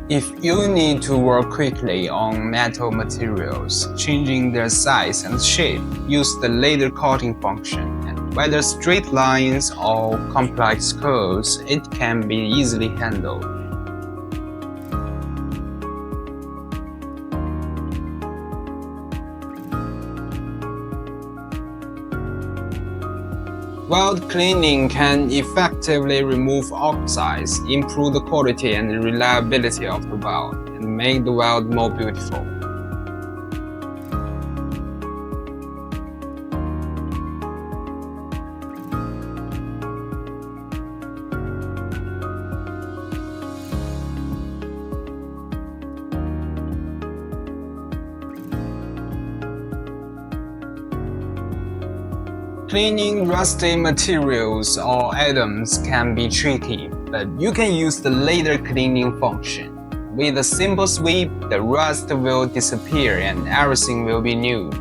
If you need to work quickly on metal materials, changing their size and shape, use the laser cutting function. And whether straight lines or complex curves, it can be easily handled. Weld cleaning can effectively remove oxides, improve the quality and reliability of the weld, and make the weld more beautiful. Cleaning rusty materials or items can be tricky, but you can use the laser cleaning function. With a simple sweep, the rust will disappear and everything will be new.